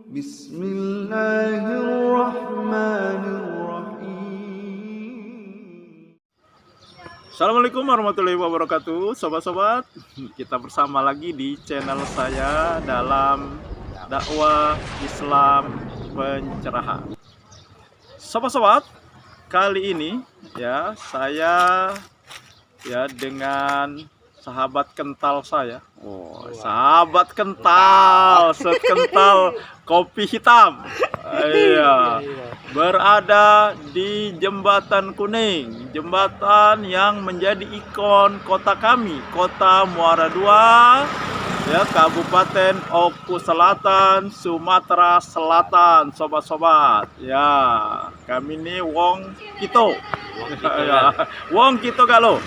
Bismillahirrahmanirrahim. Assalamualaikum warahmatullahi wabarakatuh, sobat-sobat. Kita bersama lagi di channel saya dalam dakwah Islam pencerahan. Sobat-sobat, kali ini ya saya dengan sahabat kental saya. Sahabat kental, sekental kopi hitam. Iya. Berada di Jembatan Kuning, jembatan yang menjadi ikon kota kami, Kota Muara II, ya, Kabupaten Oku Selatan, Sumatera Selatan, sobat-sobat. Ya, kami ini Wong Kito. Wong Kito Galo.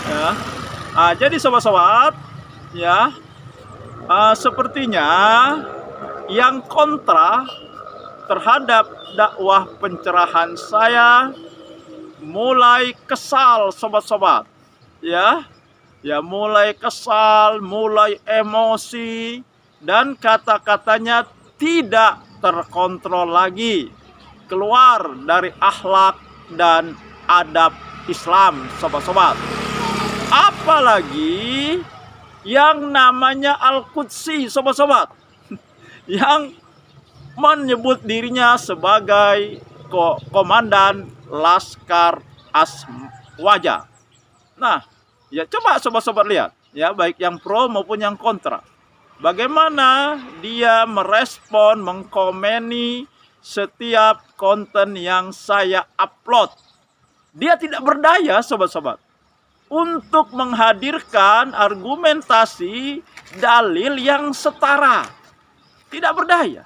Ya. Jadi sobat-sobat, ya, sepertinya yang kontra terhadap dakwah pencerahan saya mulai kesal, sobat-sobat. Ya, mulai kesal, mulai emosi, dan kata-katanya tidak terkontrol lagi, keluar dari akhlak dan adab Islam, sobat-sobat. Apalagi yang namanya Al-Qudsi, sobat-sobat, yang menyebut dirinya sebagai komandan Laskar Aswaja. Nah, ya coba sobat-sobat lihat, ya, baik yang pro maupun yang kontra, bagaimana dia merespon, mengkomeni setiap konten yang saya upload. Dia tidak berdaya, sobat-sobat, untuk menghadirkan argumentasi dalil yang setara. Tidak berdaya.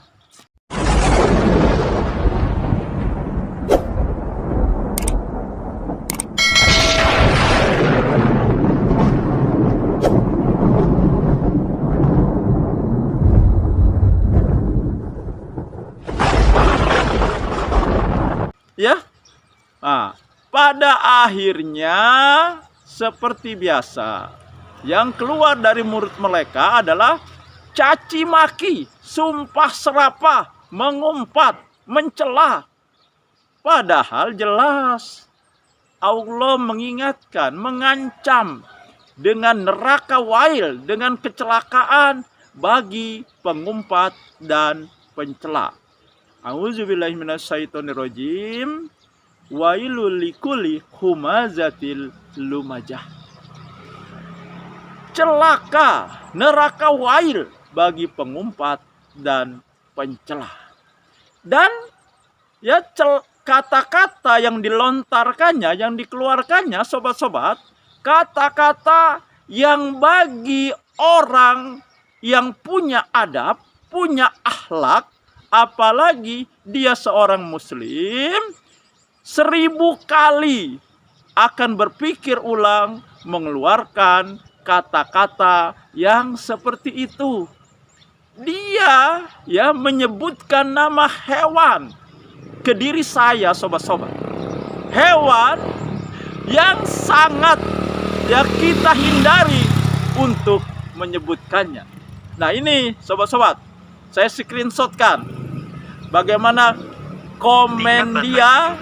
Ya, pada akhirnya seperti biasa, yang keluar dari mulut mereka adalah caci maki, sumpah serapah, mengumpat, mencela. Padahal jelas Allah mengingatkan, mengancam dengan neraka wail, dengan kecelakaan bagi pengumpat dan pencela. A'udzubillahi minasyaitonirrajim. Wailul likulli humazatil lumajah. Celaka, neraka wail bagi pengumpat dan pencela. Dan ya, kata-kata yang dilontarkannya, yang dikeluarkannya, sobat-sobat, kata-kata yang bagi orang yang punya adab, punya akhlak, apalagi dia seorang muslim, 1000 kali akan berpikir ulang mengeluarkan kata-kata yang seperti itu. Dia ya menyebutkan nama hewan ke diri saya, sobat-sobat. Hewan yang sangat ya kita hindari untuk menyebutkannya. Nah, ini sobat-sobat, saya screenshotkan bagaimana komen dia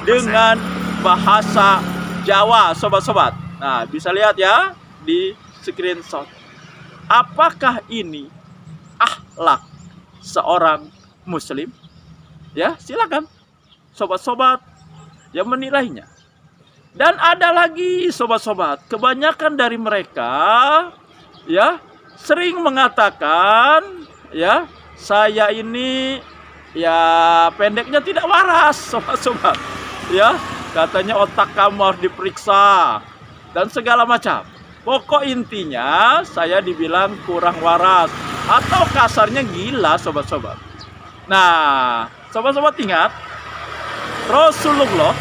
dengan bahasa Jawa, sobat-sobat. Nah, bisa lihat ya di screenshot. Apakah ini akhlak seorang muslim? Ya, silakan sobat-sobat yang menilainya. Dan ada lagi, sobat-sobat, kebanyakan dari mereka ya sering mengatakan, ya, saya ini ya pendeknya tidak waras, sobat-sobat. Ya, katanya otak kamu harus diperiksa dan segala macam. Pokok intinya saya dibilang kurang waras atau kasarnya gila, sobat-sobat. Nah, sobat-sobat ingat, Rasulullah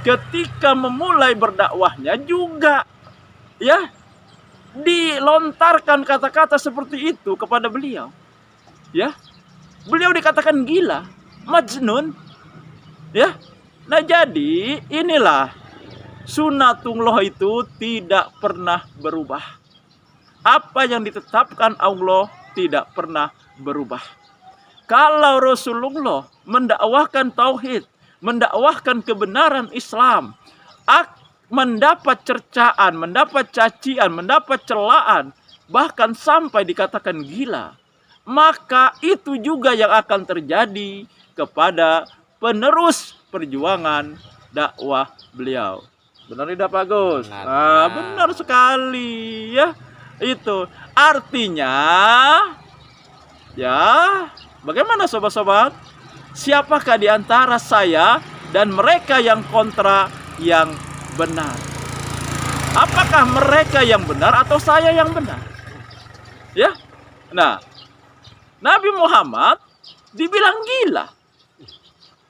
ketika memulai berdakwahnya juga ya dilontarkan kata-kata seperti itu kepada beliau. Ya, beliau dikatakan gila, majnun. Ya. Nah, jadi inilah sunatullah itu tidak pernah berubah. Apa yang ditetapkan Allah tidak pernah berubah. Kalau Rasulullah mendakwahkan tauhid, mendakwahkan kebenaran Islam, mendapat cercaan, mendapat cacian, mendapat celaan, bahkan sampai dikatakan gila, maka itu juga yang akan terjadi kepada penerus perjuangan dakwah beliau. Benar tidak Pak Gus? Benar sekali ya. Itu artinya ya, bagaimana sobat-sobat? Siapakah di antara saya dan mereka yang kontra yang benar? Apakah mereka yang benar atau saya yang benar? Ya. Nah, Nabi Muhammad dibilang gila.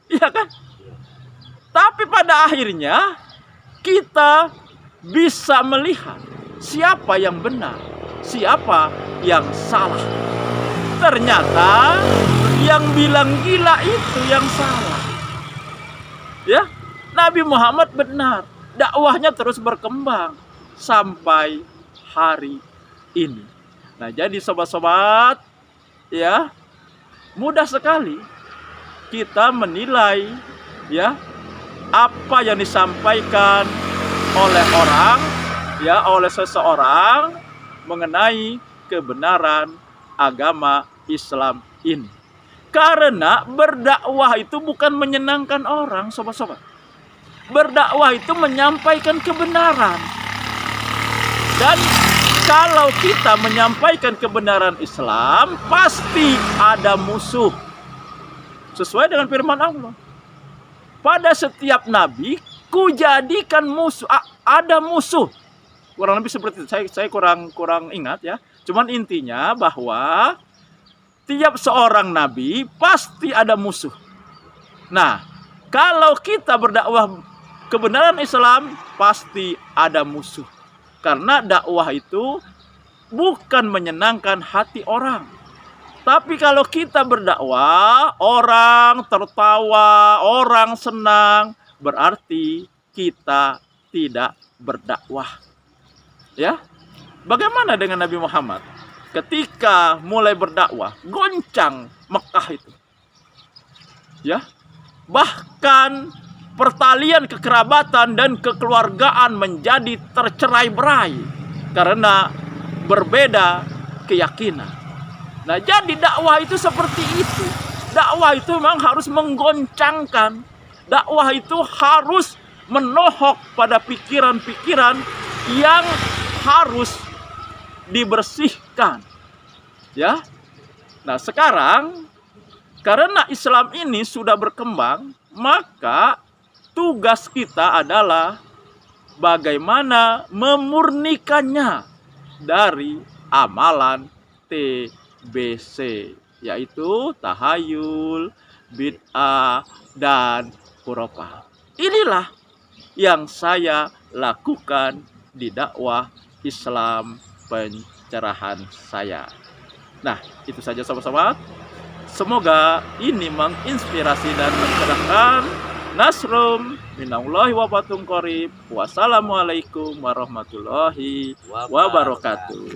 Iya kan? Tapi pada akhirnya kita bisa melihat siapa yang benar, siapa yang salah. Ternyata yang bilang gila itu yang salah. Ya, Nabi Muhammad benar. Dakwahnya terus berkembang sampai hari ini. Nah, jadi sobat-sobat, ya, mudah sekali kita menilai ya apa yang disampaikan oleh orang, ya, oleh seseorang mengenai kebenaran agama Islam ini. Karena berdakwah itu bukan menyenangkan orang, sobat-sobat. Berdakwah itu menyampaikan kebenaran. Dan kalau kita menyampaikan kebenaran Islam, pasti ada musuh. Sesuai dengan firman Allah. Pada setiap nabi, kujadikan musuh. Ada musuh. Kurang lebih seperti itu. Saya kurang ingat ya. Cuman intinya bahwa tiap seorang nabi pasti ada musuh. Nah, kalau kita berdakwah kebenaran Islam, pasti ada musuh. Karena dakwah itu bukan menyenangkan hati orang. Tapi kalau kita berdakwah, orang tertawa, orang senang, berarti kita tidak berdakwah. Ya, bagaimana dengan Nabi Muhammad? Ketika mulai berdakwah, goncang Mekah itu. Ya, bahkan pertalian kekerabatan dan kekeluargaan menjadi tercerai-berai karena berbeda keyakinan. Nah, jadi dakwah itu seperti itu. Dakwah itu memang harus menggoncangkan. Dakwah itu harus menohok pada pikiran-pikiran yang harus dibersihkan. Ya. Nah, sekarang karena Islam ini sudah berkembang, maka tugas kita adalah bagaimana memurnikannya dari amalan TBC, yaitu tahayul, bid'ah, dan khurafah. Inilah yang saya lakukan di dakwah Islam pencerahan saya. Nah, itu saja sobat-sobat. Semoga ini menginspirasi dan mencerahkan. Nasrum minallahi wa fathun qarib. Wassalamualaikum warahmatullahi wabarakatuh.